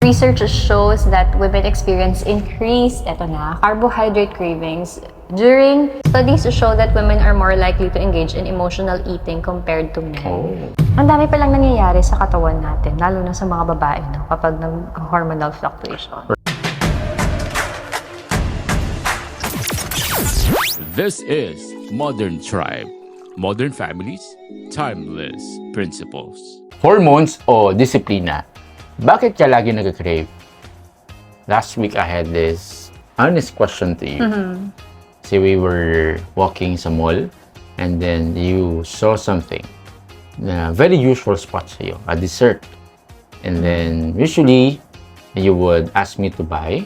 Research shows that women experience increased, carbohydrate cravings during studies show that women are more likely to engage in emotional eating compared to men. Oh. Ang dami palang nangyayari sa katawan natin, lalo na sa mga babae, no, kapag nag-hormonal fluctuation. This is Modern Tribe. Modern families, timeless principles. Hormones o disiplina. Bakit ka lagi nagka-crave? Last week, I had this honest question to you. So we were walking sa mall and then you saw something na very usual spot sa'yo, a dessert. And then usually, you would ask me to buy.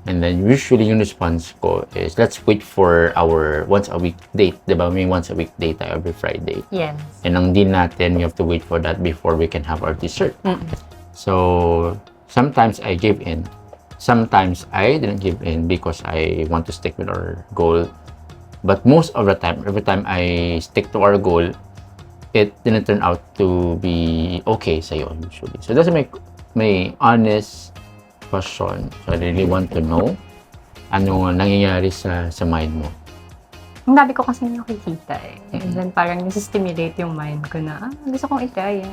And then usually yung response ko is, let's wait for our once a week date. Diba? May once a week date tayo every Friday. Yes. And ang deal natin, we have to wait for that before we can have our dessert. So, sometimes I give in. Sometimes I didn't give in because I want to stick with our goal. But most of the time, every time I stick to our goal, it didn't turn out to be okay sa'yo usually. So, that's my honest question. So, I really want to know ano nangyayari sa mind mo. Ang dami ko kasi nakikita eh. And then parang nasa-stimulate yung mind ko na, gusto kong itry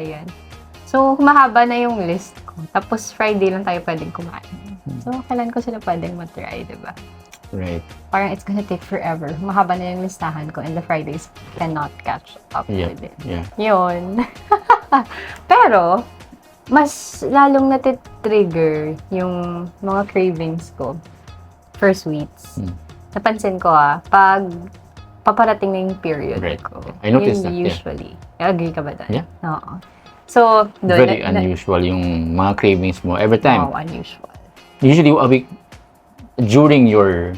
yan. So, humahaba na yung list ko. Tapos, Friday lang tayo pwedeng kumain. So, kailan ko sila pwedeng matry, diba? Right. Parang it's gonna take forever. Humahaba na yung listahan ko and the Fridays cannot catch up with it. Yeah. Yun. Pero, mas lalong natitrigger yung mga cravings ko for sweets. Napansin ko pag paparating na yung period ko. I noticed that, usually. Agree ka ba doon? Yeah. Oo. So, doon, Very unusual yung mga cravings mo every time. Wow, unusual. Usually, a week during your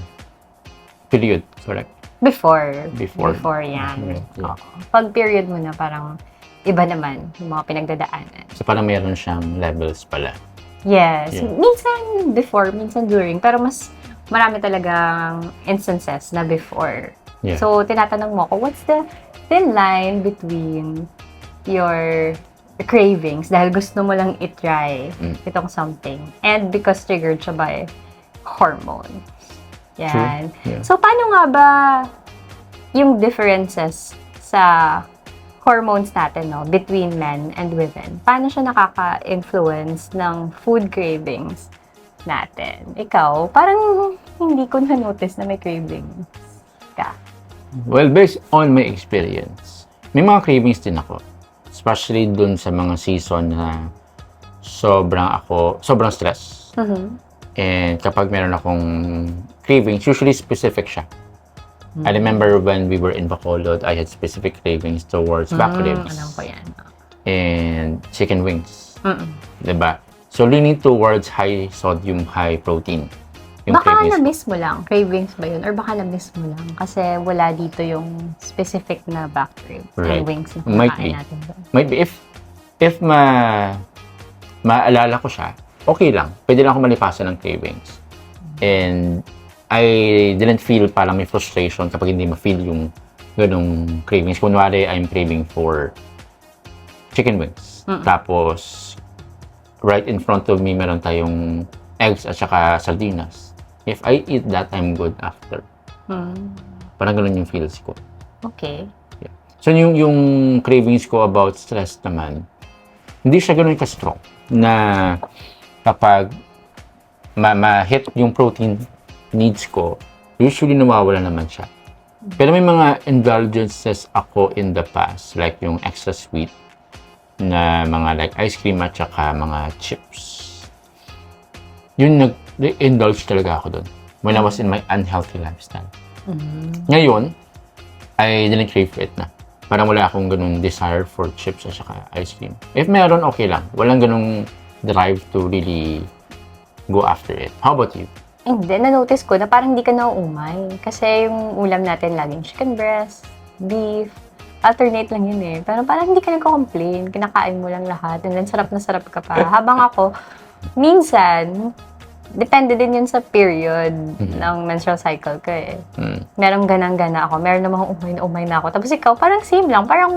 period, correct? Before yan. Right, yeah. Oo. Pag period mo na, parang iba naman yung mga pinagdadaanan. So, parang meron siyang levels pala. Yes. Yeah. Minsan before, minsan during. Pero mas marami talagang instances na before. Yeah. So, tinatanong mo ko, what's the thin line between your cravings dahil gusto mo lang itry itong something and because triggered siya by hormones. Yan. Yeah. So, paano nga ba yung differences sa hormones natin, no, between men and women? Paano siya nakaka-influence ng food cravings natin? Ikaw, parang hindi ko na-notice na may cravings ka. Well, based on my experience, may mga cravings din ako. Especially dun sa mga season na sobrang stress. And kapag meron akong cravings, usually specific siya. I remember when we were in Bacolod, I had specific cravings towards back ribs. Alam ko yan. And chicken wings. Diba? So, leaning towards high sodium, high protein. Yung Baka cravings. na-miss mo lang. Cravings ba yun? Or baka na-miss mo lang? Kasi wala dito yung specific na back ribs Right. and wings na Might kumakain be. natin doon. Might be. If maalala ko siya, okay lang. Pwede lang ako malipasan ng cravings. And I didn't feel parang may frustration kapag hindi ma-feel yung ganong cravings. Kunwari, I'm craving for chicken wings. Tapos, right in front of me, meron tayong eggs at saka sardinas. If I eat that, I'm good after. Parang ganun yung feels ko. Okay. Yeah. So, yung cravings ko about stress naman, hindi siya ganun ka-strong na kapag ma-hit yung protein needs ko, usually nawawala naman siya. Pero may mga indulgences ako in the past, like yung extra sweet na mga like ice cream at saka mga chips. Yun, nag-indulge talaga ako doon when I was in my unhealthy lifestyle. Ngayon, I didn't crave for it na. Parang wala akong ganung desire for chips at saka ice cream. If meron, okay lang. Walang ganung drive to really go after it. How about you? Hindi, na-notice ko na parang hindi ka nauumay. Kasi yung ulam natin laging chicken breast, beef, alternate lang yun eh. Pero parang hindi ka nagko-complain. Kinakain mo lang lahat. And then sarap na sarap ka pa. Habang ako, minsan, depende din yun sa period ng menstrual cycle ko eh. Merong ganang-gana ako, meron namang umay na umay na ako. Tapos ikaw, parang same lang, parang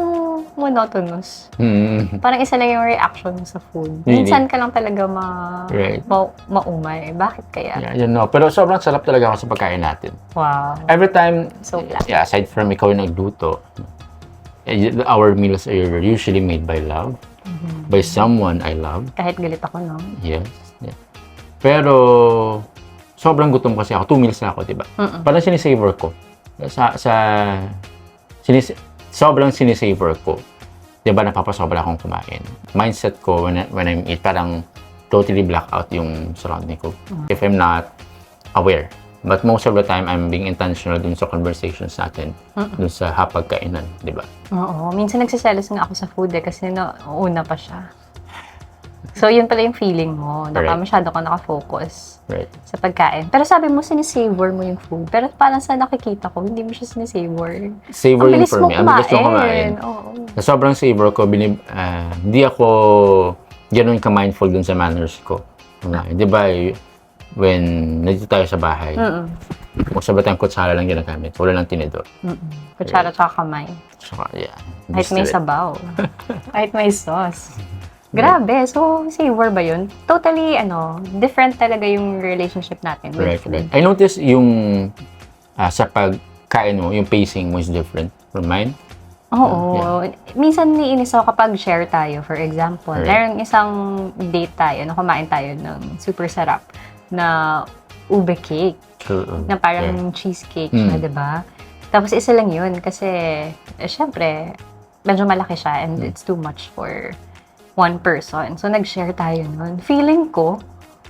monotonous. Parang isa lang yung reaction mo sa food. Really? Minsan ka lang talaga Right. maumay. Bakit kaya? Yeah, you know. Pero sobrang sarap talaga ako sa pagkain natin. Wow. Every time, So glad. yeah, aside from ikaw yung nagluto, our meals are usually made by love, by someone I love. Kahit galit ako, no? Yes. Yeah. Pero, sobrang gutom kasi ako. 2 meals na ako, diba? Parang sinisavor ko. Sobrang sinisavor ko. Diba, napapasobra akong kumain. Mindset ko when I'm eat, parang totally black out yung surrounding ko. If I'm not aware. But most of the time, I'm being intentional dun sa conversations natin. Dun sa hapagkainan, diba? Oo. Minsan nagsiselos nga ako sa food eh, kasi una pa siya. So, yun pala yung feeling mo. Right. Masyado ka nakafocus Right. sa pagkain. Pero sabi mo, sinisavor mo yung food. Pero parang sa nakikita ko, hindi mo siya sinisavor. Savor Ang yun bilis for mo me. Ang bilis ko kumain. Oo. Sa sobrang savor ko, hindi ako gano'n ka-mindful dun sa manners ko. Di ba, when nandito tayo sa bahay, most of the time, kutsara lang ginagamit. Wala lang tinidor. Kutsara tsaka kamay. So, yeah. Kahit may sabaw. Kahit may sauce. Grabe. So, savor ba yun? Totally, different talaga yung relationship natin with Right, food. right. I noticed yung sa pagkain mo, yung pacing mo is different from mine. Oo. Minsan niinis ako kapag share tayo. For example, Right. merong isang date tayo na kumain tayo ng super sarap na ube cake. Na parang cheesecake siya, diba? Tapos isa lang yun kasi, syempre, medyo malaki siya and it's too much for one person. So, nag-share tayo nun. Feeling ko,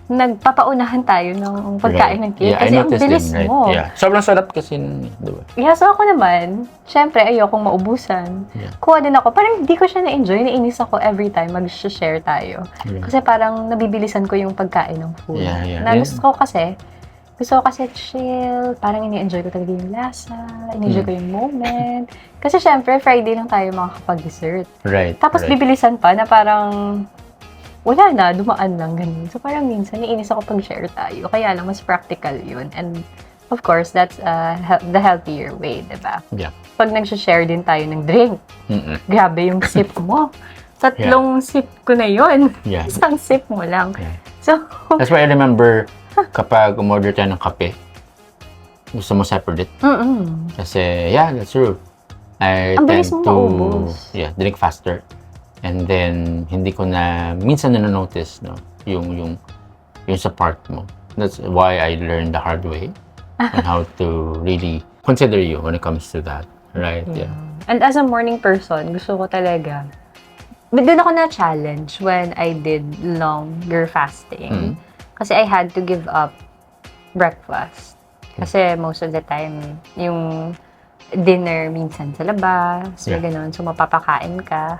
nagpapaunahan tayo ng pagkain ng cake. Yeah, Kasi I ang noticed bilis din, mo. right? Yeah. Sobrang sarap kasi, diba? Yeah, so ako naman, syempre, ayokong maubusan. Yeah. Kuha din ako. Parang hindi ko siya na-enjoy. Nainis ako every time mag-share tayo. Yeah. Kasi parang nabibilisan ko yung pagkain ng food. Yeah. Na gusto ko kasi chill. Parang ini-enjoy ko talaga yung lasa. In-enjoy ko yung moment. Kasi syempre, Friday lang tayo makakapag-dessert. Right. Tapos right. bibilisan pa na parang wala na, dumaan lang ganun. So parang minsan, naiinis ako pag-share tayo. Kaya lang, mas practical yun. And of course, that's the healthier way, diba? Yeah. Pag nag-share din tayo ng drink, grabe yung sip mo. 3 sip ko na yun. Yeah. Isang sip mo lang. Yeah. So, That's why I remember kapag umorder tayo ng kape, gusto mo separate. Kasi, yeah, that's true. I ang tend bilis mo to maubos. drink faster. And then, hindi ko na, minsan na-notice, no, yung sa part mo. That's why I learned the hard way on how to really consider you when it comes to that. Right? Yeah. And as a morning person, gusto ko talaga, doon ako na-challenge when I did longer fasting. Kasi I had to give up breakfast. Kasi most of the time, yung dinner minsan sa labas, Yeah. gano'n. So, mapapakain ka.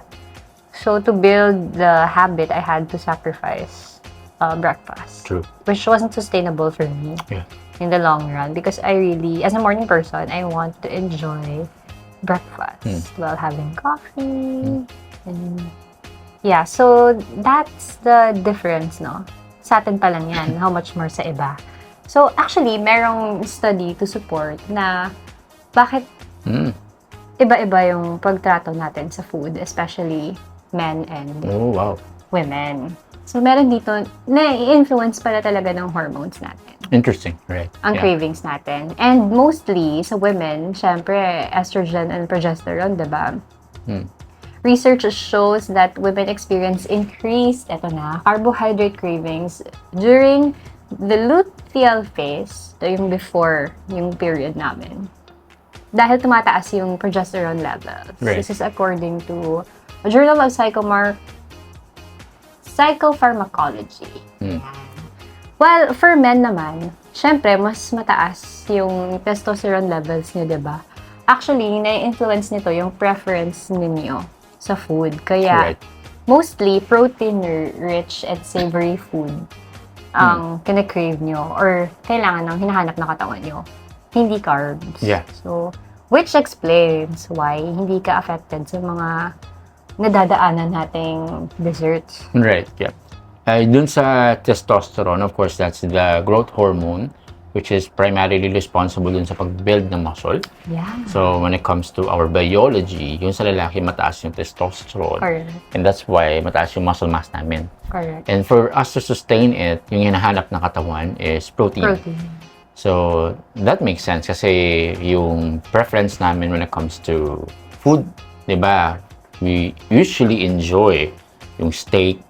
So, to build the habit, I had to sacrifice breakfast. True. Which wasn't sustainable for me Yeah. in the long run. Because I really, as a morning person, I want to enjoy breakfast while having coffee. And yeah, so that's the difference, no? Sa atin pa lang yan, how much more sa iba. So, actually, merong study to support na bakit iba-iba yung pagtrato natin sa food, especially men and Oh, wow. women. So, meron dito, na-influence pala talaga ng hormones natin. Interesting. Right. Ang Yeah. cravings natin. And mostly, sa women, syempre, estrogen and progesterone, diba? Research shows that women experience increased, carbohydrate cravings during the luteal phase, ito yung before yung period namin. Dahil tumataas yung progesterone levels. Right. This is according to a Journal of Psychopharmacology. Well, for men naman, syempre, mas mataas yung testosterone levels niyo, diba? Actually, na-influence nito yung preference ninyo sa food. Kaya, Right. mostly, protein-rich and savory food ang kine-crave nyo or kailangan ng hinahanap na katawan nyo. Hindi carbs. Yeah. So, which explains why hindi ka affected sa mga nadadaanan nating desserts. Right, yeah. Dun sa testosterone, of course, that's the growth hormone, which is primarily responsible dun sa pag-build ng muscle. Yeah. So, when it comes to our biology, yung sa lalaki, mataas yung testosterone. Correct. And that's why mataas yung muscle mass namin. Correct. And for us to sustain it, yung hinahanap ng katawan is protein. So, that makes sense kasi yung preference namin when it comes to food, di ba? We usually enjoy yung steak,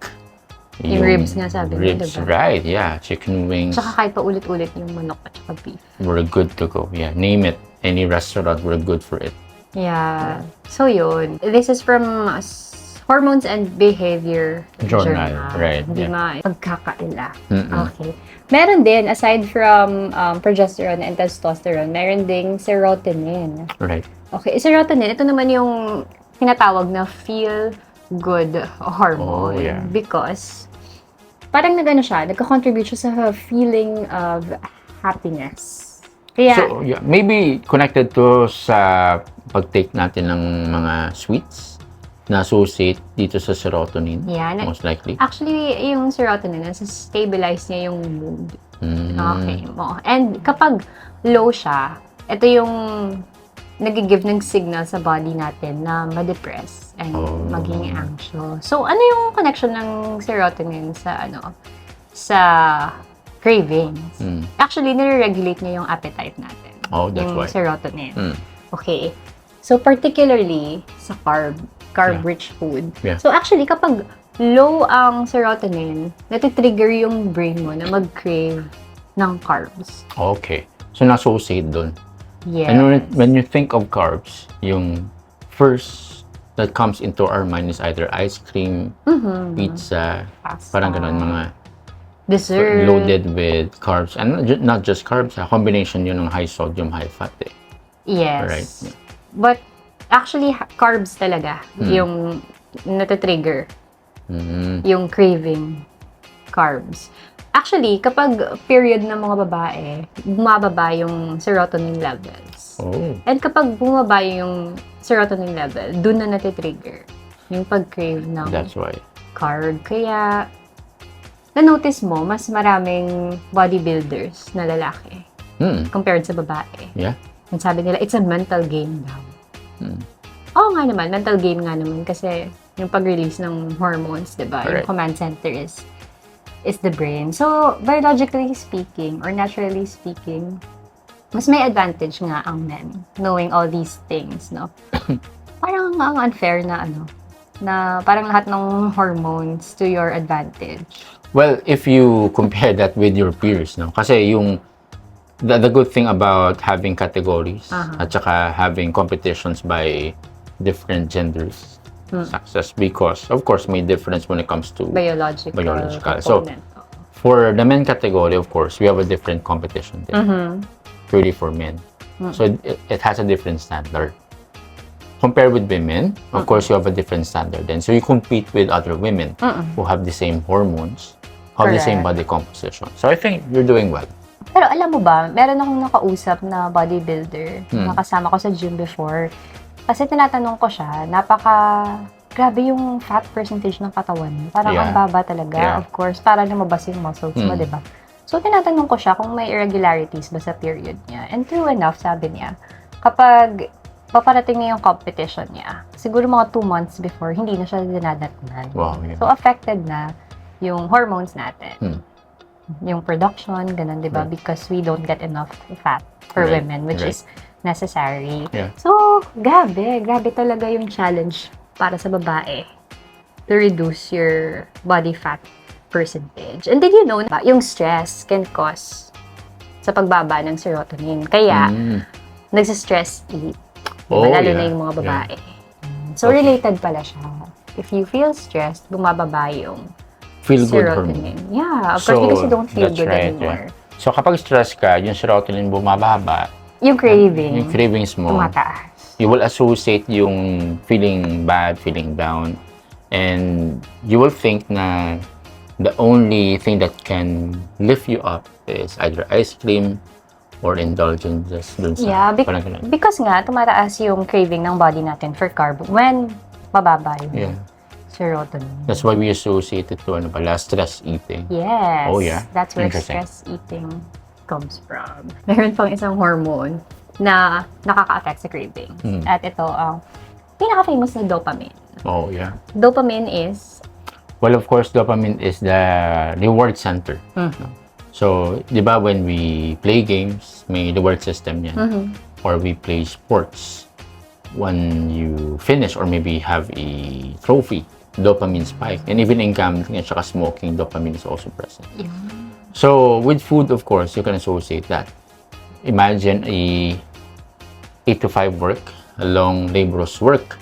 Yung ribs nga sabi mo, ribs, diba? right, yeah. Chicken wings. Tsaka kahit pa ulit-ulit yung manok at saka beef. We're good to go. Yeah, name it. Any restaurant, we're good for it. Yeah. So yun. This is from Hormones and Behavior Journal, right, Hindi yeah. pagkakaila. Okay. Meron din, aside from progesterone and testosterone, meron ding serotonin. Right. Okay, serotonin, ito naman yung tinatawag na feel good hormone. Oh, yeah. Because parang nagka-contribute siya sa feeling of happiness. Kaya, So, yeah, maybe connected to sa pag-take natin ng mga sweets na associate dito sa serotonin, yeah, most likely. actually, yung serotonin, nasa-stabilize niya yung mood. Okay mo. And kapag low siya, ito yung nag-give ng signal sa body natin na ma-depress and maging anxious. So, ano yung connection ng serotonin sa cravings? Actually, nire-regulate niya yung appetite natin. Oh, that's yung why. serotonin. Okay. So, particularly sa carb-rich food. Yeah. So, actually, kapag low ang serotonin, natitrigger yung brain mo na mag-crave ng carbs. Okay. So, na-associate dun. Yes. And when you think of carbs, yung first that comes into our mind is either ice cream, pizza, Pasta. parang ganun, mga Dessert. loaded with carbs. And not just carbs, combination yun ng high sodium, high fat. Yes. Right. Yeah. But actually, carbs talaga yung natitrigger. Yung craving carbs. Actually, kapag period ng mga babae, bumababa yung serotonin levels. Oh. And kapag bumaba yung serotonin level, dun na natitrigger yung pag-crave ng That's why. carb. Kaya, na-notice mo, mas maraming bodybuilders na lalaki compared sa babae. Yeah. And sabi nila, it's a mental game daw. Oo nga naman, mental game nga naman kasi yung pag-release ng hormones, diba? Correct. Yung command center is the brain. So, biologically speaking, or naturally speaking, mas may advantage nga ang men knowing all these things, no? Parang ang unfair na na parang lahat ng hormones to your advantage. Well, if you compare that with your peers, no? Kasi yung the good thing about having categories at saka having competitions by different genders, success, because of course may difference when it comes to Biological. So, component. for the men category, of course, we have a different competition there. Purely for men. So, it has a different standard. Compared with women, of course, you have a different standard. And so, you compete with other women who have the same hormones, have the same body composition. So, I think you're doing well. Pero alam mo ba, meron akong nakausap na bodybuilder na kasama ko sa gym before. Kasi tinatanong ko siya, grabe yung fat percentage ng katawan mo. Parang ang baba talaga. Yeah. Of course, para lumabas yung muscles mo, di ba? So, tinatanong ko siya kung may irregularities ba sa period niya. And true enough, sabi niya, kapag paparating na yung competition niya, siguro mga 2 months before, hindi na siya dinadatnan. Wow, yeah. So, affected na yung hormones natin. Yung production, ganun, di ba? Because we don't get enough fat for women, which is necessary. Yeah. So, grabe talaga yung challenge para sa babae to reduce your body fat percentage. And did you know na yung stress can cause sa pagbaba ng serotonin? Kaya, nagsistress eat. Lalo na yung mga babae. So, related pala siya. If you feel stressed, bumababa yung Feel-good serotonin. hormone. Yeah, of course, because you don't feel good anymore. Yeah. So, kapag stress ka, yung serotonin bumababa, Yung craving, yung cravings mo, tumataas. you will associate yung feeling bad, feeling down, and you will think na the only thing that can lift you up is either ice cream or indulgences dun sa Yeah, parang ganun. because nga, tumataas yung craving ng body natin for carb when mababa yun. Yeah. Serotonin. That's why we associate it to stress eating. Yes. Oh, yeah. That's where Interesting. stress eating comes from. Meron pang isang hormone na nakaka-affect sa cravings. At ito ang pinaka-famous na dopamine. Oh, yeah. Dopamine is... Well, of course, dopamine is the reward center. So, di ba, when we play games, may reward system yan. Or we play sports. When you finish or maybe have a trophy, dopamine spike. And even in gambling at saka smoking, dopamine is also present. Yeah. So, with food, of course, you can associate that. Imagine a 8 to 5 work, a long laborious work,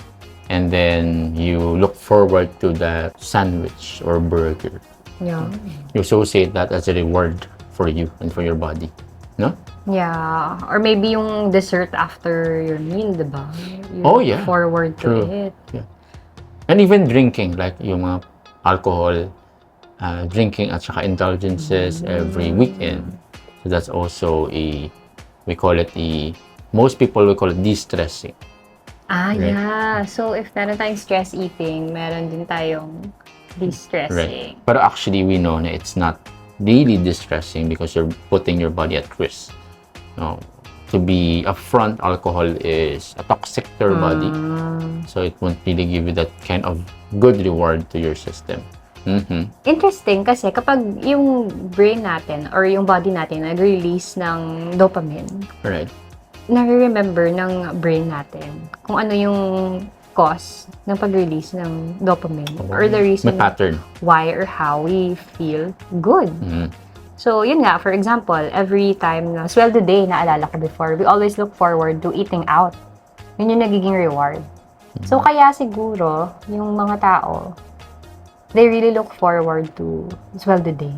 and then you look forward to that sandwich or burger. Yeah. You associate that as a reward for you and for your body. No? Yeah. Or maybe yung dessert after your meal, diba? You Oh, look yeah. forward to True. it. Yeah. And even drinking, like yung mga alcohol, drinking at saka indulgences every weekend. So that's also we call it most people will call it de-stressing. Ah, Right. yeah. So, if meron tayong stress eating, meron din tayong de-stressing. Right. But actually, we know na it's not really distressing because you're putting your body at risk. No, to be upfront, alcohol is a toxic to your body, so it won't really give you that kind of good reward to your system. Interesting kasi kapag yung brain natin or yung body natin nag-release ng dopamine, Right. nare-remember ng brain natin kung ano yung cause ng pag-release ng dopamine or the May reason pattern. why or how we feel good. So, yun nga, for example, every time na sweldo day, naalala ko before, we always look forward to eating out. Yun yung nagiging reward. So, kaya siguro, yung mga tao, they really look forward to sweldo day.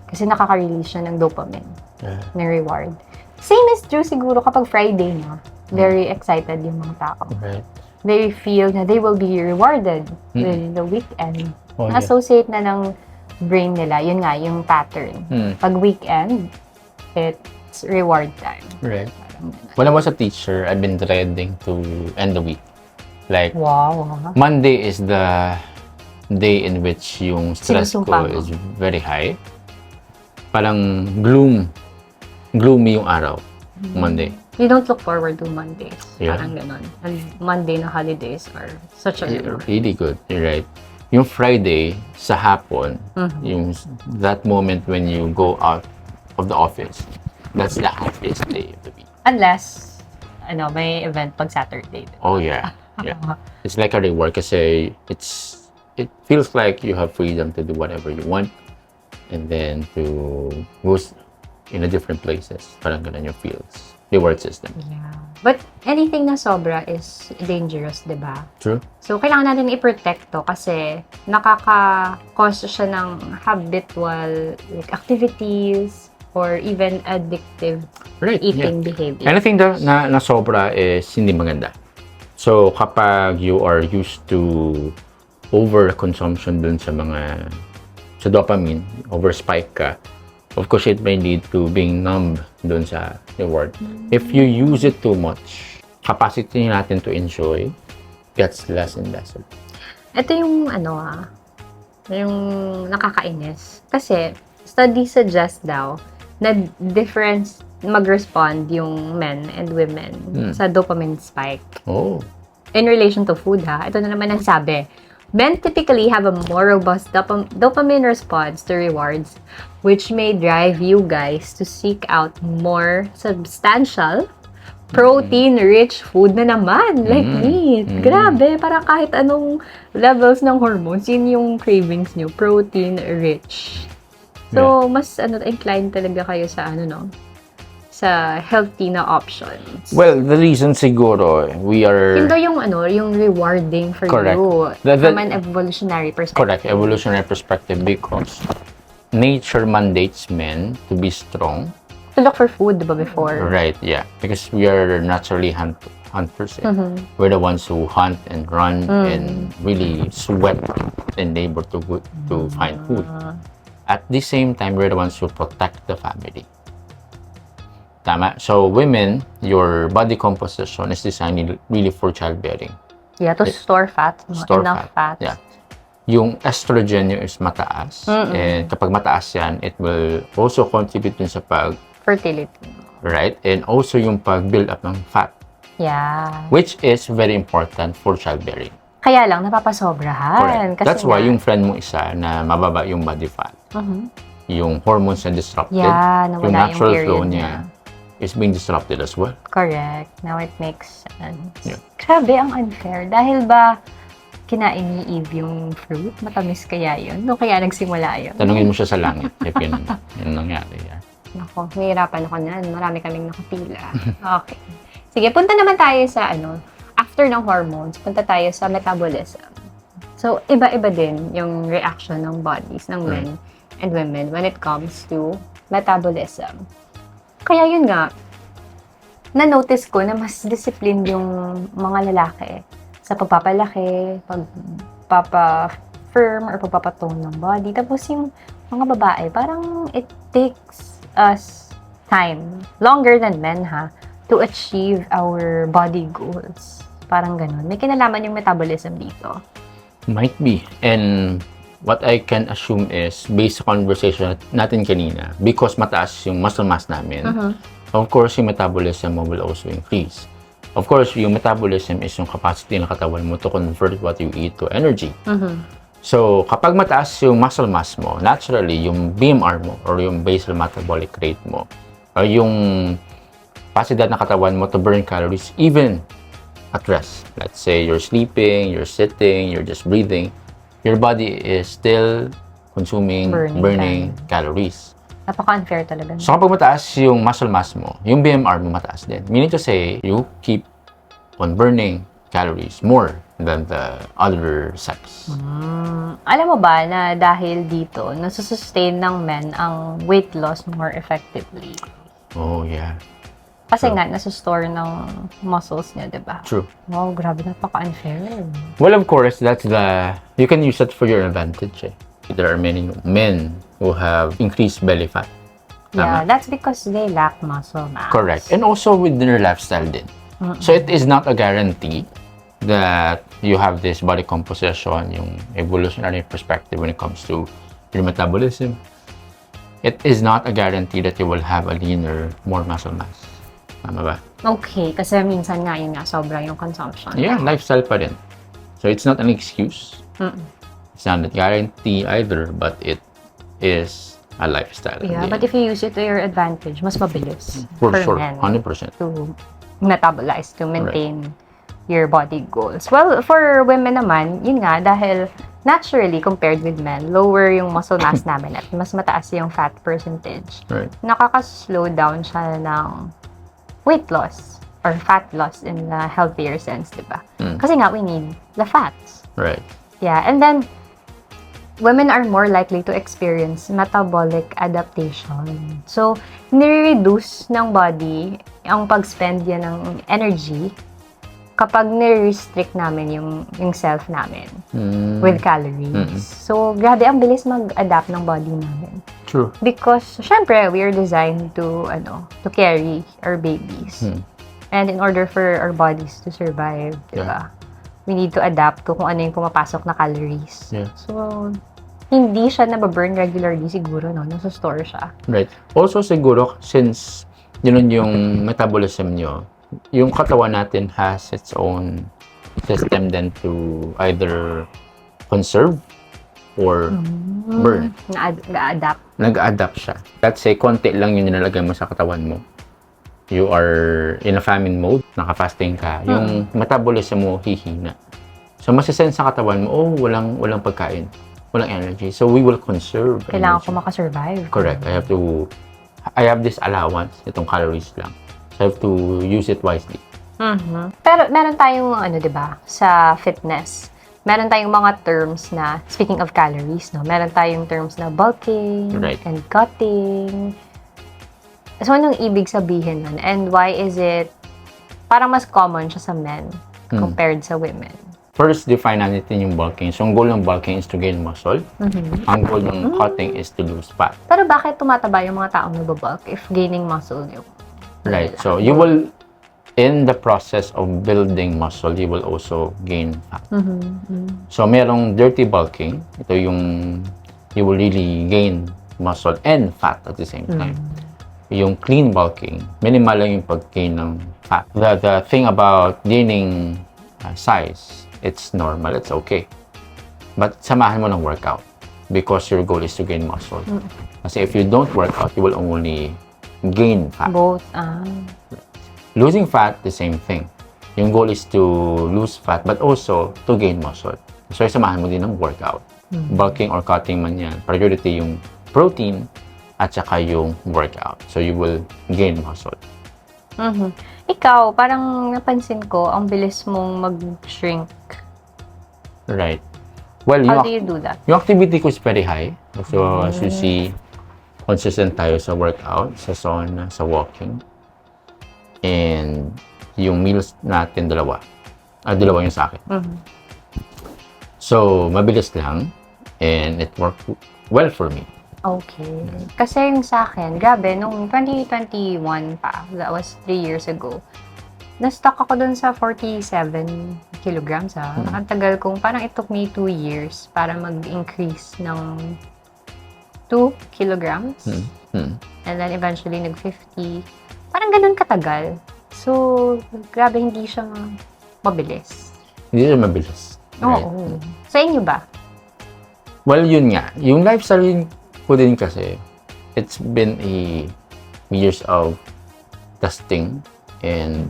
Kasi nakaka-release siya ng dopamine, ng reward. Same is true siguro kapag Friday na. Very excited yung mga tao. Right. They feel na they will be rewarded with the weekend. Oh, yeah. Associate na ng brain nila, yun nga, yung pattern. Pag weekend, it's reward time. Right. When I was a teacher, I've been dreading to end the week. Like, Wow. Monday is the day in which yung stress ko Sinusumpa mo. is very high. Parang gloomy yung araw. Monday. You don't look forward to Mondays. Yeah. Parang ganon. And Monday na holidays are such a reward. Really good. You're right. Yung Friday, sa hapon, yung that moment when you go out of the office, that's the happiest day of the week. Unless, may event pag Saturday. Oh, yeah. Yeah. It's like a reward kasi it feels like you have freedom to do whatever you want and then to go in a different places. Parang ganun yung feels. Reward system. Yeah. But anything na sobra is dangerous, di ba? True. So, kailangan natin i-protect to kasi nakaka-cause siya ng habitual activities or even addictive Right. eating Yeah. behavior. Anything na sobra is hindi maganda. So, kapag you are used to over-consumption dun sa dopamine, over-spike ka, of course, it may lead to being numb dun sa reward. If you use it too much, capacity natin to enjoy gets less and lesser. Ito yung yung nakakainis. Kasi, study suggest daw na difference mag-respond yung men and women sa dopamine spike. Oh. In relation to food, ha? Ito na naman ang sabi. Men typically have a more robust dopamine response to rewards, which may drive you guys to seek out more substantial, protein-rich food na naman, like meat. Grabe, parang kahit anong levels ng hormones, yun yung cravings nyo, protein-rich. So, mas inclined talaga kayo sa sa healthy na options. Well, the reason siguro we are... Yun daw yung rewarding for Correct. you from an evolutionary perspective. Correct, evolutionary perspective, because nature mandates men to be strong. To look for food, diba, before? Right, yeah. Because we are naturally hunters. We're the ones who hunt and run and really sweat and labor to find food. At the same time, we're the ones who protect the family. Tama? So, women, your body composition is designed really for childbearing. Yeah, to store fat. Store Enough fat. Yeah. yung estrogen nyo is mataas. And kapag mataas yan, it will also contribute dun sa Fertility. right? And also yung pag-build up ng fat, Yeah. which is very important for childbearing. Kaya lang, napapasobrahan. Correct. Kasi That's why nga, yung friend mo isa na mababa yung body fat, yung hormones na disrupted, yeah, yung nawala natural period flow niya is being disrupted as well. Correct. Now it makes sense. Yeah. Grabe, ang unfair. Dahil ba kinain ni Eve yung fruit? Matamis kaya yun? No, kaya nagsimula yun? Tanungin mo siya sa langit if yun nangyari. Yeah. Nako, nahihirapan ako na. Marami kaming nakapila. Okay. Sige, punta naman tayo sa after ng hormones, punta tayo sa metabolism. So, iba-iba din yung reaction ng bodies ng men and women when it comes to metabolism. Kaya yun nga, na-notice ko na mas disciplined yung mga lalaki sa pagpapalaki, pagpapa-firm or pagpapatone ng body. Tapos yung mga babae, parang it takes us time, longer than men to achieve our body goals. Parang ganun. May kinalaman yung metabolism dito. Might be. And what I can assume is, based sa conversation natin kanina, because mataas yung muscle mass namin, of course, yung metabolism mo will also increase. Of course, yung metabolism is yung capacity ng katawan mo to convert what you eat to energy. So, kapag mataas yung muscle mass mo, naturally, yung BMR mo or yung basal metabolic rate mo, or yung kapasidad ng katawan mo to burn calories even at rest. Let's say you're sleeping, you're sitting, you're just breathing, your body is still consuming, burning calories. Napaka-unfair talaga. So kapag mataas yung muscle mass mo, yung BMR mo mataas din. Meaning to say, you keep on burning calories more than the other sex. Alam mo ba na dahil dito, nasusustain ng men ang weight loss more effectively? Oh, yeah. Kasi nga, nasustore ng muscles niya, di ba? True. Wow, grabe, napaka-unfair. Well, of course, you can use that for your advantage. There are many men who have increased belly fat. Yeah, that's because they lack muscle mass. Correct. And also with their lifestyle din. So it is not a guarantee that you have this body composition, yung evolutionary perspective when it comes to your metabolism. It is not a guarantee that you will have a leaner, more muscle mass. Tama ba? Okay, kasi minsan nga yun nga, sobra yung consumption. Yeah, lifestyle pa rin. So it's not an excuse. It's not a guarantee either, but it is a lifestyle. Yeah, but if you use it to your advantage, mas mabilis for sure, men 100%. to metabolize, to maintain your body goals. Well, for women naman, yun nga, dahil naturally, compared with men, lower yung muscle mass namin at mas mataas yung fat percentage. Right. Nakaka-slow down siya ng weight loss or fat loss in a healthier sense, di ba? Kasi nga, we need the fats. Right. Yeah, and then, women are more likely to experience metabolic adaptation. So, nire-reduce ng body ang pag-spend yan ng energy kapag nire-restrict namin yung self namin with calories. So, grabe, ang bilis mag-adapt ng body namin. True. Because, syempre, we are designed to carry our babies. And in order for our bodies to survive, diba? We need to adapt to kung ano yung pumapasok na calories. Yeah. So, hindi siya nababurn regularly siguro, no? Nasa-store siya. Right. Also, siguro, since yun yung metabolism nyo, yung katawan natin has its own system then to either conserve or burn. Na-adapt. Nag-adapt siya. Let's say, konti lang yung nilalagay mo sa katawan mo. You are in a famine mode, naka-fasting ka, yung metabolism mo hihina. So, masisense sa katawan mo, oh, walang pagkain, walang energy. So, we will conserve Kailangan energy. ko makasurvive. Correct. I have this allowance, itong calories lang. So, I have to use it wisely. Pero meron tayong, diba, sa fitness, meron tayong mga terms na, speaking of calories, no, meron tayong terms na bulking and cutting. So, anong ibig sabihin nun? And why is it, parang mas common siya sa men compared sa women? First, define natin yung bulking. So, ang goal ng bulking is to gain muscle. Ang goal ng cutting is to lose fat. Pero bakit tumataba yung mga taong nababulk if gaining muscle yung Right. So, you will in the process of building muscle, you will also gain fat. So, merong dirty bulking. Ito yung you will really gain muscle and fat at the same time. Yung clean bulking, minimal lang yung pag-gain ng fat. The thing about gaining size, it's normal, it's okay. But samahan mo ng workout because your goal is to gain muscle. Kasi if you don't work out, you will only gain fat. Both. Losing fat, the same thing. Yung goal is to lose fat but also to gain muscle. So, samahan mo din ng workout. Bulking or cutting man yan. Priority yung protein at saka yung workout. So, you will gain muscle. Ikaw, parang napansin ko, ang bilis mong mag-shrink. Right. Well, How do you do that? yung activity ko is very high. So, as you see, consistent tayo sa workout, sa sauna, sa walking. And yung meals natin, dalawa yung sa akin. So, mabilis lang. And it worked well for me. Okay. Kasi yung sa akin, grabe, nung 2021 pa, that was 3 years ago, na-stuck ako dun sa 47 kilograms, Ang tagal kong, parang it took me 2 years para mag-increase ng 2 kilograms. And then eventually, nag-50. Parang ganun katagal. So, grabe, hindi siya mabilis. Hindi siya mabilis. Right? Oo. Sa inyo ba? Well, yun nga. Yung lifestyle ko din kasi, it's been years of testing and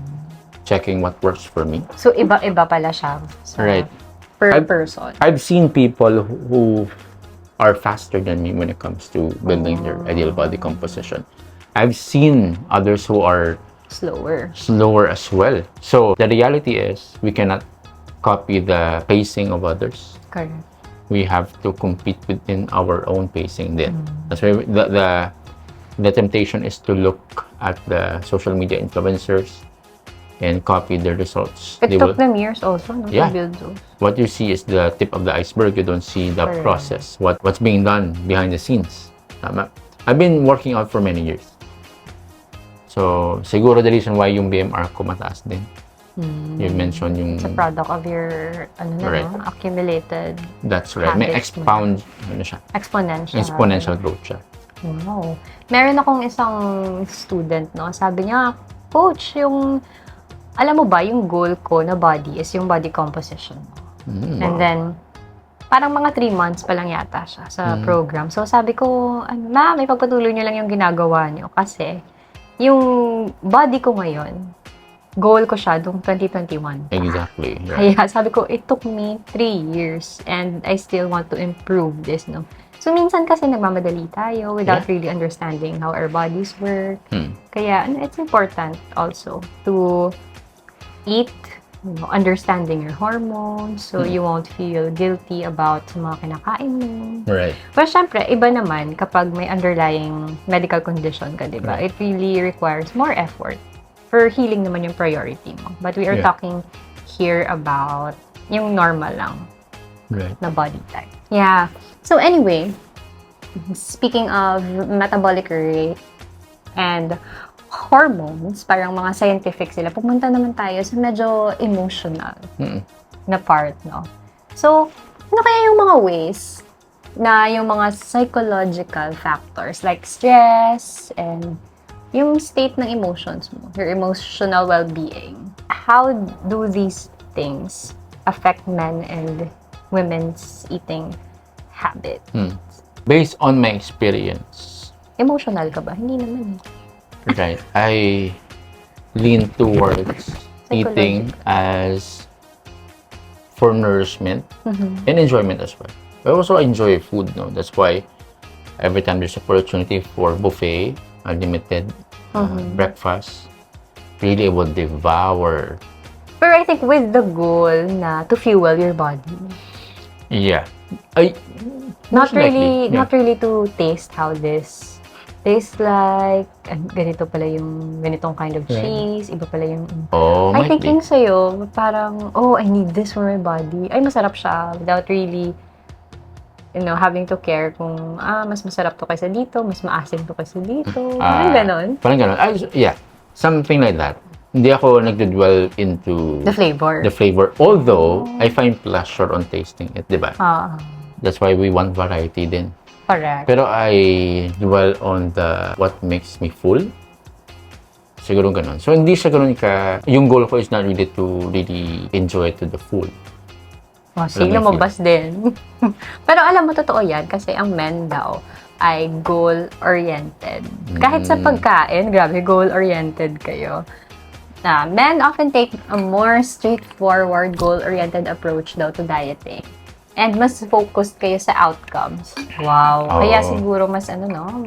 checking what works for me. So, iba-iba pala siya sa Right. per person. I've seen people who are faster than me when it comes to building their ideal body composition. I've seen others who are slower as well. So, the reality is, we cannot copy the pacing of others. Correct. We have to compete within our own pacing din. That's why the temptation is to look at the social media influencers and copy their results. It took them years also, no, Yeah. to build those. What you see is the tip of the iceberg. You don't see the Correct. process, what's being done behind the scenes. Tama? I've been working out for many years. So, siguro the reason why yung BMR ko mataas din. You mentioned yung... It's a product of your, Right. accumulated That's right. May habits mo. exponential growth siya. Wow. Meron akong isang student, no? Sabi niya, Coach, alam mo ba, yung goal ko na body is yung body composition mo. And then, parang mga 3 months pa lang yata siya sa program. So, sabi ko, may pagpatuloy niyo lang yung ginagawa niyo. Kasi, yung body ko ngayon, goal ko siya noong 2021. Exactly. Right. Kaya sabi ko, it took me 3 years and I still want to improve this, no? So, minsan kasi nagmamadali tayo without really understanding how our bodies work. Kaya, it's important also to eat, understanding your hormones so you won't feel guilty about sa mga kinakain mo. Right. Pero syempre, iba naman kapag may underlying medical condition ka, di ba? Right. It really requires more effort. For healing naman yung priority mo. But we are talking here about yung normal lang na body type. Yeah. So anyway, speaking of metabolic rate and hormones, parang mga scientific sila, pumunta naman tayo sa medyo emotional na part, no? So, ano kaya yung mga ways na yung mga psychological factors like stress and yung state ng emotions mo, your emotional well-being, how do these things affect men and women's eating habits? Based on my experience, Emotional ka ba? Hindi naman. right, I lean towards eating as for nourishment and enjoyment as well. I also enjoy food, no? That's why every time there's opportunity for buffet, unlimited breakfast, really I will devour. Pero I think with the goal na to fuel your body. Yeah. Not Most likely, not really to taste how this tastes like. Ganito pala yung ganitong kind of cheese, iba pala yung... Oh, I might think be. yung sa'yo, parang, I need this for my body. Ay, masarap siya without really having to care kung, mas masarap to kaysa dito, mas maasim to kaysa dito. Parang ganon. Parang ganon. Yeah, something like that. hindi ako nagdedwell into The flavor. the flavor. Although, I find pleasure on tasting it, di ba? That's why we want variety din. Correct. Pero I dwell on what makes me full. Siguro ganun. So, hindi siya ganun yung goal ko is not really to really enjoy it to the full. Sige, lumabas din. Pero alam mo, totoo yan. Kasi ang men daw ay goal-oriented. Kahit sa pagkain, grabe, goal-oriented kayo. Men often take a more straightforward, goal-oriented approach daw to dieting. And mas focused kayo sa outcomes. Wow. Kaya siguro mas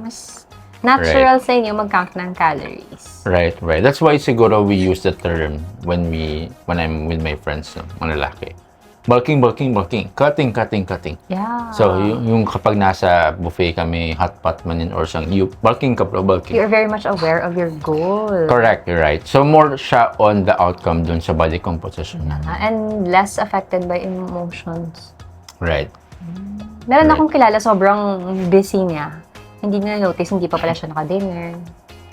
mas natural sa inyo mag-count ng calories. Right. That's why siguro we use the term when I'm with my friends, mga lalaki. Bulking. Cutting. Yeah. So, yung kapag nasa buffet kami, hot pot man yun or bulking ka bro, bulking. You're very much aware of your goal. Correct, you're right. So, more siya on the outcome dun sa body composition. And less affected by emotions. Right. Meron akong kilala, sobrang busy niya. Hindi niya notice, hindi pa pala siya naka-dinner.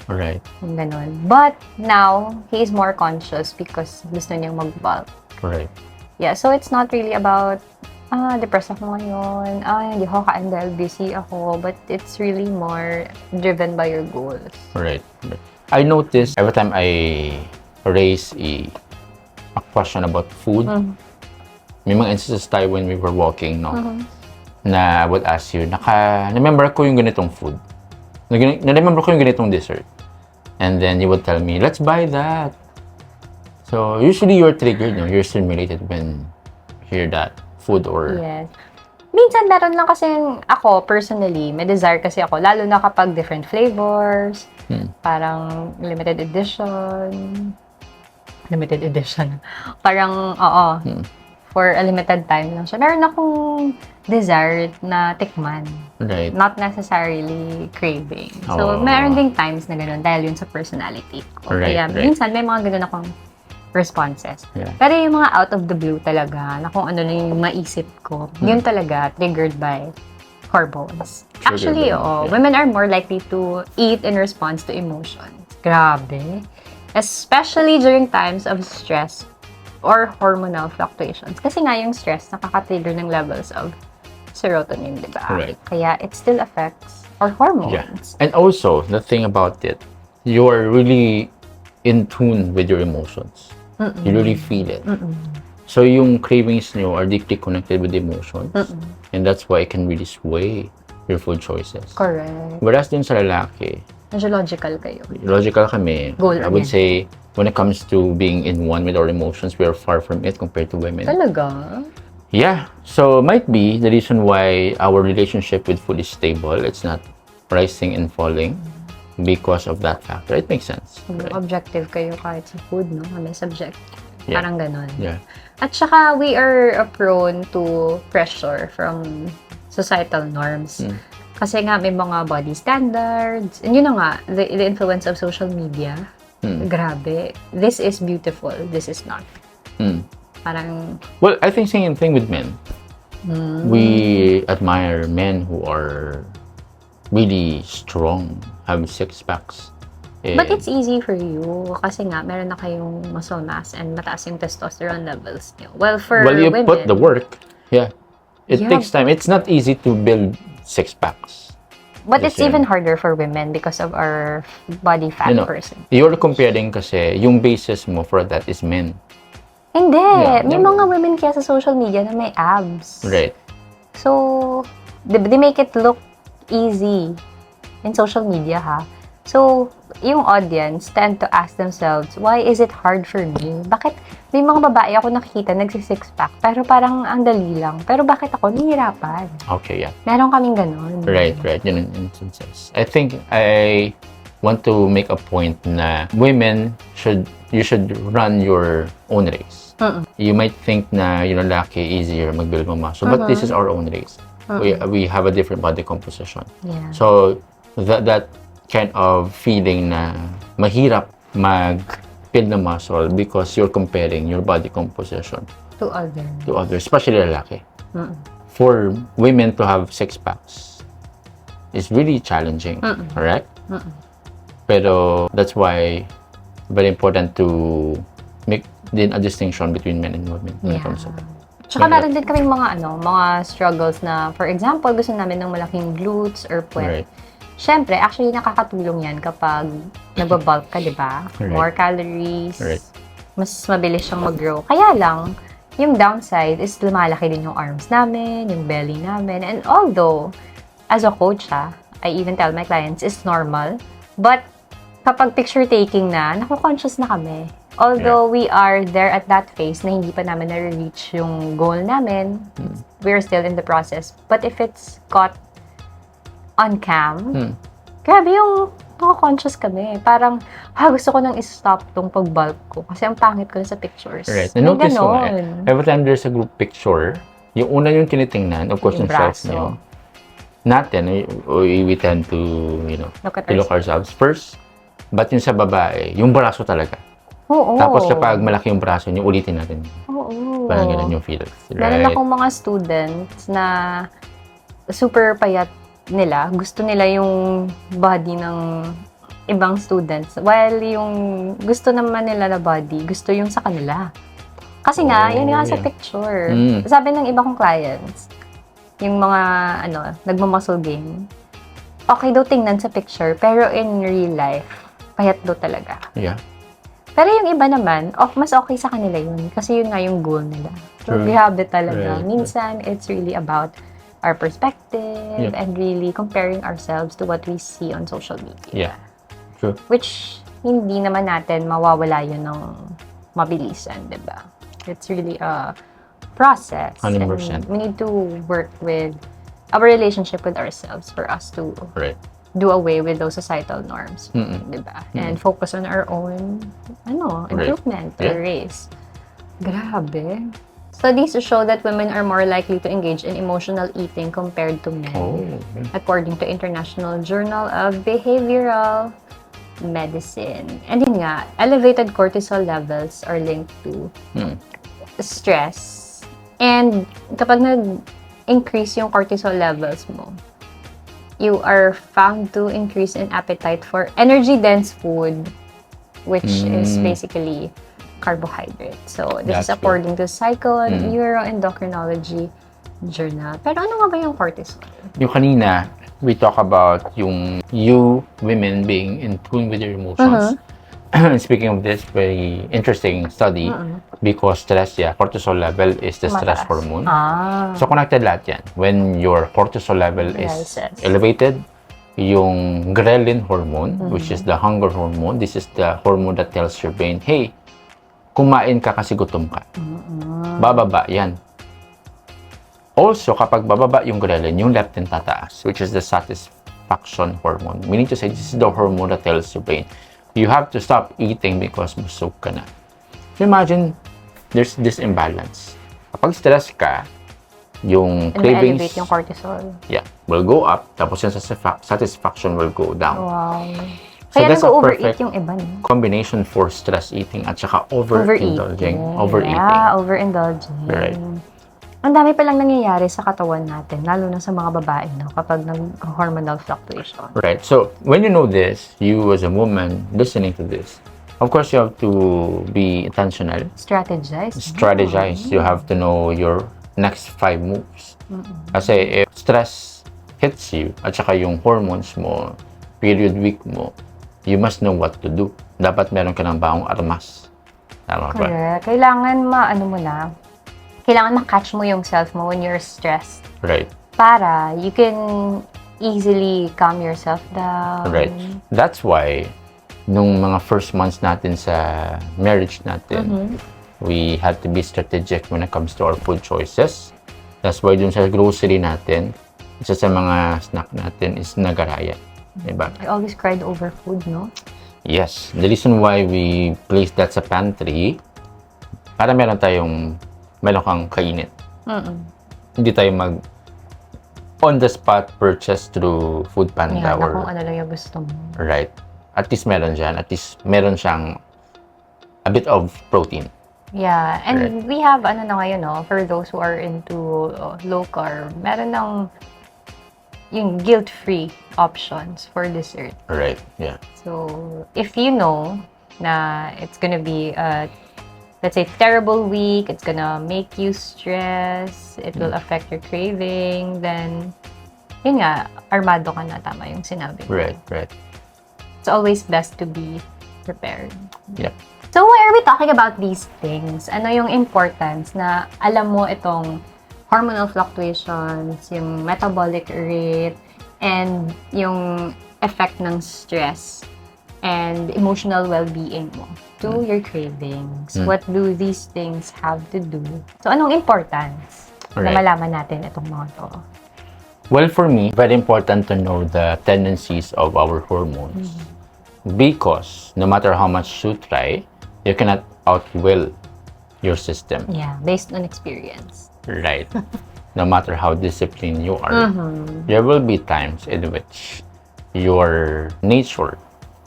Right. Ganun. But now, he is more conscious because gusto niyang mag-bulk. Right. Yeah, so it's not really about, depressed ako ngayon, hindi ako kain dahil busy ako, but it's really more driven by your goals. Right. I noticed every time I raise a question about food, may mga instances tayo when we were walking, na I would ask you, na-remember ko yung ganitong food. Na-remember ko yung ganitong dessert. And then you would tell me, let's buy that. So, usually you're triggered, you're stimulated when you hear that food or... Yes. Minsan, meron lang kasi ako, personally, may desire kasi ako, lalo na kapag different flavors, parang limited edition. Parang, for a limited time lang siya. Meron akong desire na tikman. Right. Not necessarily craving. So, meron ding times na gano'n dahil yun sa personality ko. Right, Kaya, minsan, may mga gano'n akong responses. Yeah. Pero yung mga out of the blue talaga, na kung ano lang yung maisip ko, yun talaga triggered by hormones. Actually, women are more likely to eat in response to emotions. Grabe. Especially during times of stress or hormonal fluctuations. Kasi nga yung stress, nakaka-trigger ng levels of serotonin, di ba? Right. Kaya it still affects our hormones. Yeah. And also, the thing about it, you are really in tune with your emotions. You really feel it. So, yung cravings nyo are deeply connected with emotions. And that's why it can really sway your food choices. Correct. Whereas din sa lalaki, Medyo logical kayo. logical kami. Goal I would say, when it comes to being in one with our emotions, we are far from it compared to women. Talaga? Yeah. So, might be the reason why our relationship with food is stable. It's not rising and falling because of that factor. It makes sense. Right? Objective kayo kahit sa food, no? Kami subject. Yeah. Parang ganon. Yeah. At saka, we are prone to pressure from societal norms. Kasi nga, may mga body standards. And yun na nga, the influence of social media. Grabe. This is beautiful. This is not. Parang... Well, I think same thing with men. We admire men who are really strong, have six-packs. But it's easy for you kasi nga, meron na kayong muscle mass and mataas yung testosterone levels niyo. Well, for you women... put the work. Yeah. It Yeah. takes time. It's not easy to build six-packs. But it's Kasi- even harder for women because of our body fat No, no. person. You're comparing kasi yung basis mo for that is men. Hindi. Yeah, May yeah. mga women kaya sa social media na may abs. Right. So, they make it look easy in social media, ha? So, yung audience tend to ask themselves, why is it hard for me? Bakit may mga babae ako nakikita nagsisix-pack, pero parang ang dali lang. Pero bakit ako nahihirapan? Okay, yeah. Meron kaming ganun. Right. Yun yung instances. I think I want to make a point na women you should run your own race. You might think na yung lalaki easier mag-build ng muscle, but this is our own race. We have a different body composition. Yeah. So that kind of feeling na mahirap mag-build ng muscle because you're comparing your body composition To others, especially lalaki. For women to have six-packs is really challenging, correct? Pero that's why very important to make din a distinction between men and women when it comes to that. Tsaka meron din kaming mga struggles na, for example, gusto namin ng malaking glutes or puwet. Right. Siyempre, actually, nakakatulong yan kapag nagba-bulk ka, di ba? Right. More calories, Right. mas mabilis siyang mag-grow. Kaya lang, yung downside is lumalaki din yung arms namin, yung belly namin. And although, as a coach, I even tell my clients, it's normal. But, kapag picture taking na, naku-conscious na kami. Although we are there at that phase na hindi pa namin na-reach yung goal namin, we're still in the process. But if it's caught on cam, grabe yung conscious kami. Parang, gusto ko nang i-stop tong pag-bulk ko. Kasi ang pangit ko na sa pictures. Right. Na-notice ko every time there's a group picture, yung una yung tinitingnan, of course, yung self nyo. Natin, we tend to, look at to look ourselves first. But yung sa babae, yung braso talaga. Oo. Tapos kapag malaki yung braso niyo, ulitin natin. Oo. Parang ganun yung feels. Right? Meron akong mga students na super payat nila. Gusto nila yung body ng ibang students. While yung gusto naman nila na body, gusto yung sa kanila. Kasi nga, yun nga sa picture. Sabi ng iba kong clients, yung mga, nagmamuscle game, okay daw tingnan sa picture, pero in real life, payat daw talaga. Yeah. Pero yung iba naman, mas okay sa kanila yun. Kasi yun nga yung goal nila. So, grabe talaga. Right. Minsan, it's really about our perspective and really comparing ourselves to what we see on social media. Yeah. True. Which, hindi naman natin mawawala yun ng mabilisan, di ba? It's really a process. 100%. And we need to work with our relationship with ourselves for us to do away with those societal norms, diba? And focus on our own, improvement or race. Grabe. Studies show that women are more likely to engage in emotional eating compared to men, according to International Journal of Behavioral Medicine. And yun nga, elevated cortisol levels are linked to stress. And kapag nag-increase yung cortisol levels mo, you are found to increase in appetite for energy-dense food, which is basically carbohydrate. So, this is according to Neuroendocrinology Journal. Pero ano nga ba yung cortisol? Yung kanina, we talk about you women being in tune with your emotions. Speaking of this, very interesting study because stress, cortisol level is the stress hormone. So, connected lahat yan. When your cortisol level is elevated, yung ghrelin hormone, which is the hunger hormone, this is the hormone that tells your brain, hey, kumain ka kasi gutom ka. Bababa yan. Also, kapag bababa yung ghrelin, yung leptin tataas, which is the satisfaction hormone. Meaning to say, this is the hormone that tells your brain, you have to stop eating because busog ka na. So imagine, there's this imbalance. Kapag stress ka, yung cravings, elevate yung cortisol. Will go up, tapos yung satisfaction will go down. Wow. So Kaya that's a nag-overeat perfect yung iba, no? combination for stress eating at saka overindulging. Overeating. Yeah, overindulging. Right. Ang dami palang nangyayari sa katawan natin, lalo na sa mga babae, no? Kapag nag-hormonal fluctuation. Right. So, when you know this, you as a woman listening to this, of course, you have to be intentional. Strategize. You have to know your next 5 moves. Kasi if stress hits you, at saka yung hormones mo, period week mo, you must know what to do. Dapat meron ka ng baong armas. Tama ba? Correct. Kailangan ma-catch mo yung self mo when you're stressed. Right. Para you can easily calm yourself down. Right. That's why, nung mga first months natin sa marriage natin, we had to be strategic when it comes to our food choices. That's why dun sa grocery natin, isa sa mga snack natin is nagaraya. Diba? I always cried over food, no? Yes. The reason why we placed that sa pantry, para meron kang kainin. Hindi tayo on the spot purchase through Food Panda or kung ano lang yung gusto mo. Right. At least meron dyan. At least meron siyang a bit of protein. Yeah. And we have, ngayon, no? For those who are into low carb, meron ng yung guilt-free options for dessert. Right. Yeah. So, if you know na it's gonna be let's say, terrible week, it's gonna make you stress, it will affect your craving, then, yun nga, armado ka na, tama yung sinabi mo. Right. It's always best to be prepared. Yep. So, why are we talking about these things? Ano yung importance na alam mo itong hormonal fluctuations, yung metabolic rate, and yung effect ng stress and emotional well-being mo to your cravings. What do these things have to do? So, anong importance na malaman natin itong mga to? Well, for me, very important to know the tendencies of our hormones. Because no matter how much you try, you cannot outwill your system. Yeah, based on experience. Right. No matter how disciplined you are, there will be times in which your nature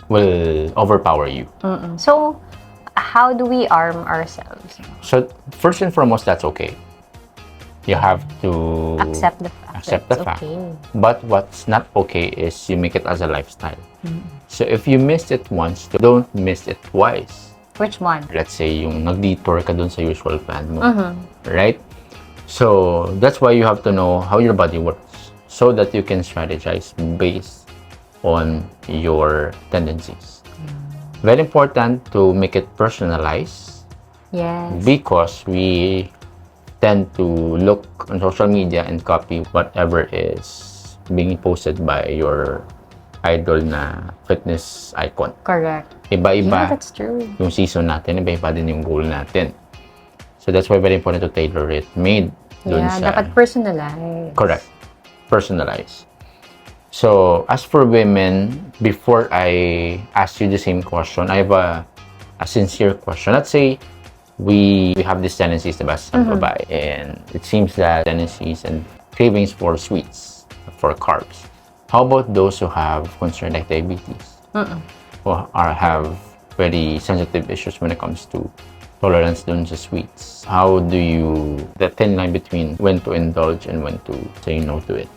will overpower you. So, how do we arm ourselves? So, first and foremost, that's okay. You have to Accept the fact. accept the It's fact. okay. But what's not okay is you make it as a lifestyle. So, if you missed it once, don't miss it twice. Which one? Let's say, yung nag-detour ka dun sa usual plan mo. Right? So, that's why you have to know how your body works so that you can strategize based on your tendencies. Very important to make it personalized Yes. because we tend to look on social media and copy whatever is being posted by your idol na fitness icon. Correct. Iba-iba Yeah, that's true. yung season natin, iba-iba din yung goal natin. So that's why very important to tailor it. Made dun Yeah, sa... dapat personalized. Correct. Personalized. So, as for women, before I ask you the same question, I have a sincere question. Let's say we have these tendencies, diba, sa babae, and it seems that tendencies and cravings for sweets, for carbs. How about those who have concern like diabetes? Or have very sensitive issues when it comes to tolerance dun sa sweets? How do you, the thin line between when to indulge and when to say no to it?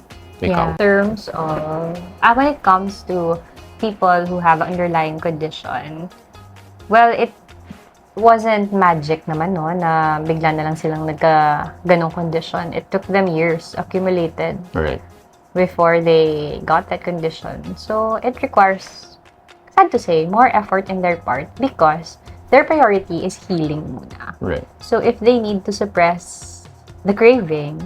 Yeah. In terms of, when it comes to people who have underlying condition, well, it wasn't magic naman, no, na bigla na lang silang ganong condition. It took them years, accumulated, Right. before they got that condition. So, it requires, sad to say, more effort in their part because their priority is healing muna. Right. So, if they need to suppress the craving,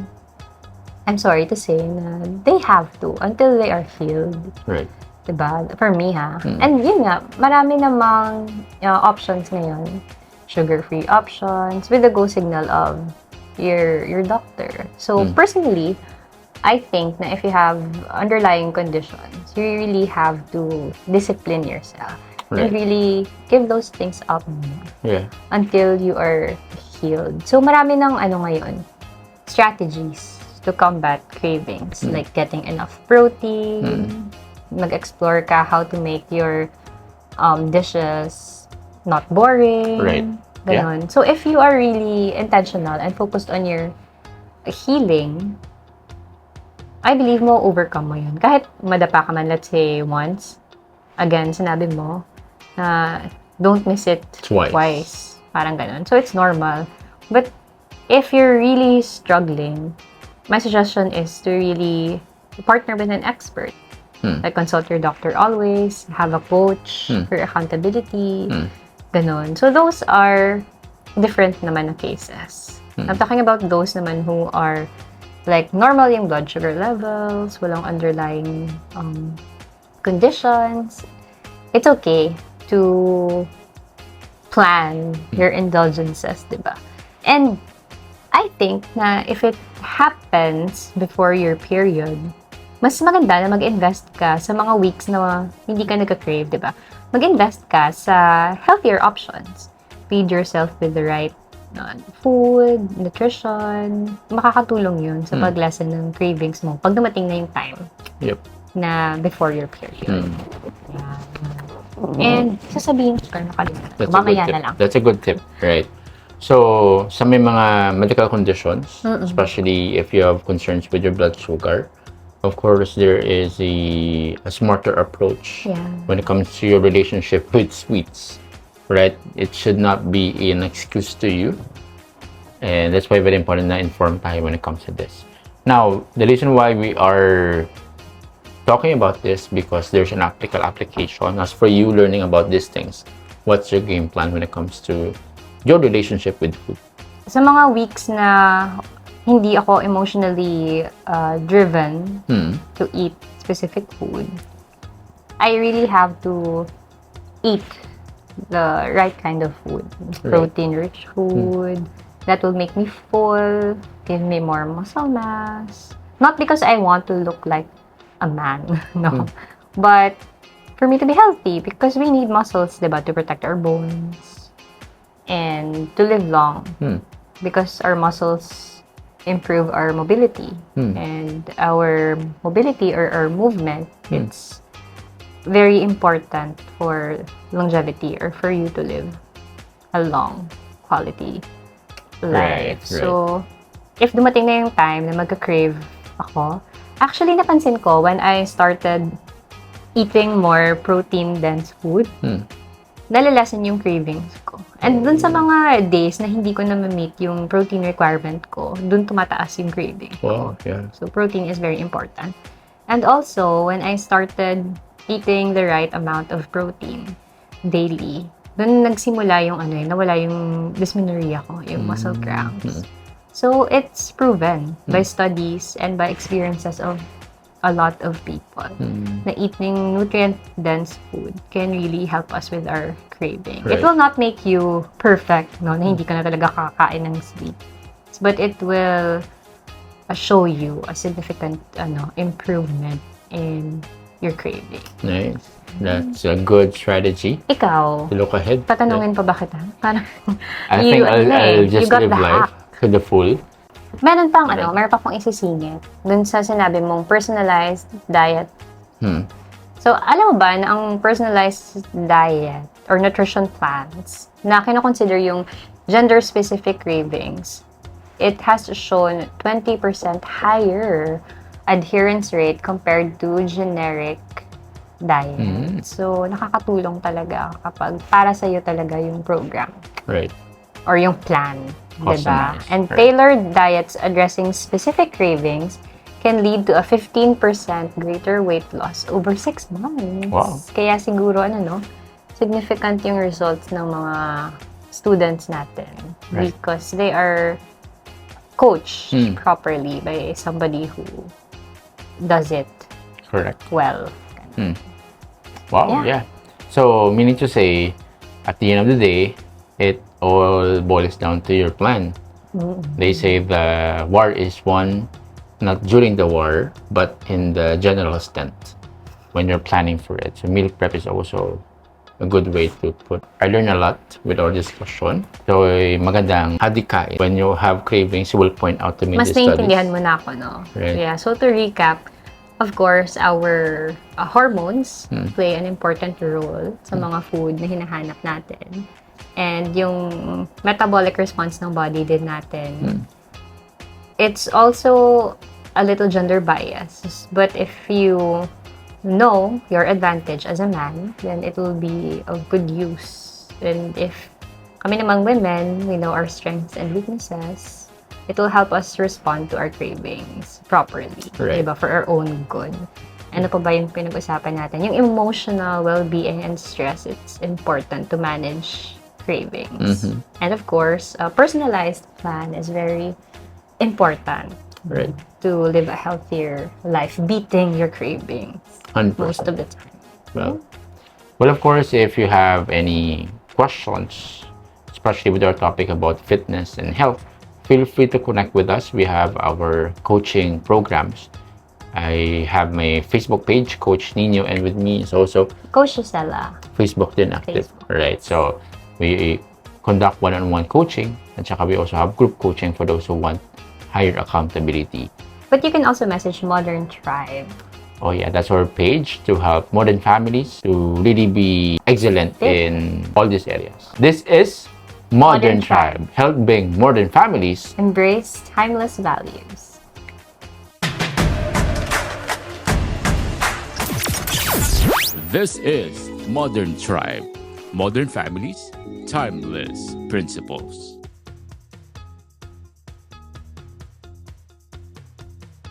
I'm sorry to say na they have to until they are healed. Right. Diba? For me, ha? And yun nga, marami namang options ngayon. Sugar-free options with the go signal of your doctor. So, personally, I think na if you have underlying conditions, you really have to discipline yourself. Right. And really give those things up Yeah. until you are healed. So, marami ng ngayon, strategies to combat cravings, like getting enough protein, mag-explore ka how to make your dishes not boring. Right. Ganon. So, if you are really intentional and focused on your healing, I believe mo overcome mo yun. Kahit madapa ka man, let's say, once, again, sinabi mo, na don't miss it twice. Parang ganon. So, it's normal. But, if you're really struggling, my suggestion is to really partner with an expert. Like, consult your doctor always, have a coach for accountability, ganon. So, those are different naman na cases. I'm talking about those naman who are like normal yung blood sugar levels, walang underlying conditions. It's okay to plan your indulgences, diba? And I think na if it happens before your period, mas maganda na mag-invest ka sa mga weeks na hindi ka nagka-crave, diba? Mag-invest ka sa healthier options. Feed yourself with the right food, nutrition. Makakatulong yun sa pag-lessen ng cravings mo pag dumating na yung time na before your period. And sasabihin ko, nakalimutan. Mamaya na lang. That's a good tip, right? So, sa may mga medical conditions, especially if you have concerns with your blood sugar, of course, there is a smarter approach when it comes to your relationship with sweets. right? It should not be an excuse to you. And that's why very important na inform tayo when it comes to this. Now, the reason why we are talking about this because there's an practical application. As for you learning about these things, what's your game plan when it comes to your relationship with food? Sa mga weeks na hindi ako emotionally driven to eat specific food, I really have to eat the right kind of food. Protein-rich food that will make me full, give me more muscle mass. Not because I want to look like a man, no. But for me to be healthy, because we need muscles, diba, to protect our bones and to live long. Because our muscles improve our mobility. And our mobility or our movement, it's very important for longevity or for you to live a long quality life. So, if dumating na yung time na magka-crave ako, actually napansin ko when I started eating more protein-dense food, nalalasan yung cravings ko. And dun sa mga days na hindi ko na ma-meet yung protein requirement ko, dun tumataas yung craving ko. So, protein is very important. And also, when I started eating the right amount of protein daily, dun nagsimula yung nawala yung dysmenorrhea ko, yung muscle cramps. So, it's proven by studies and by experiences of a lot of people na eating nutrient-dense food can really help us with our craving. It will not make you perfect, no, na hindi ka na talaga kakain ng sweets. But it will show you a significant improvement in your craving. Nice. That's a good strategy. Ikaw, To look ahead. patanungin pa ba kita? Parang, I think I'll just you got live the life hack. to the full. Meron pa akong isisingit dun sa sinabi mong personalized diet. So, alam mo ba na ang personalized diet or nutrition plans na kinoconsider yung gender-specific cravings, it has shown 20% higher adherence rate compared to generic diet. So, nakakatulong talaga kapag para sa'yo talaga yung program. Right. Or yung plan. Diba? Customized, And right. tailored diets addressing specific cravings can lead to a 15% greater weight loss over 6 months. Wow. Kaya siguro, significant yung results ng mga students natin. Right. Because they are coached properly by somebody who does it Correct. well. Wow, Yeah. yeah. So, meaning to say, at the end of the day, it all boils down to your plan. They say the war is won not during the war, but in the general extent when you're planning for it. So, meal prep is also a good way to put. I learned a lot with our discussion. So, magandang hadikain. When you have cravings, you will point out to me Mas the studies. naiintindihan mo na ako, no? Right. Yeah, so to recap, of course, our hormones play an important role sa mga food na hinahanap natin. And yung metabolic response ng body din natin, it's also a little gender bias. But if you know your advantage as a man, then it will be of good use. And if kami namang women, we know our strengths and weaknesses, it will help us respond to our cravings properly. Right. Diba? For our own good. Ano pa ba yung pinag-usapan natin? Yung emotional well-being and stress, it's important to manage cravings. And of course, a personalized plan is very important Right. to live a healthier life, beating your cravings 100%. most of the time. Well, of course, if you have any questions, especially with our topic about fitness and health, feel free to connect with us. We have our coaching programs. I have my Facebook page, Coach Nino, and with me is also Coach Gisela. Facebook din active. Facebook. Right. So, we conduct one-on-one coaching, and saka we also have group coaching for those who want higher accountability. But you can also message Modern Tribe. Oh yeah, that's our page to help modern families to really be excellent in all these areas. This is Modern Modern Tribe, helping modern families. Embrace timeless values. This is Modern Tribe, Modern families, timeless principles.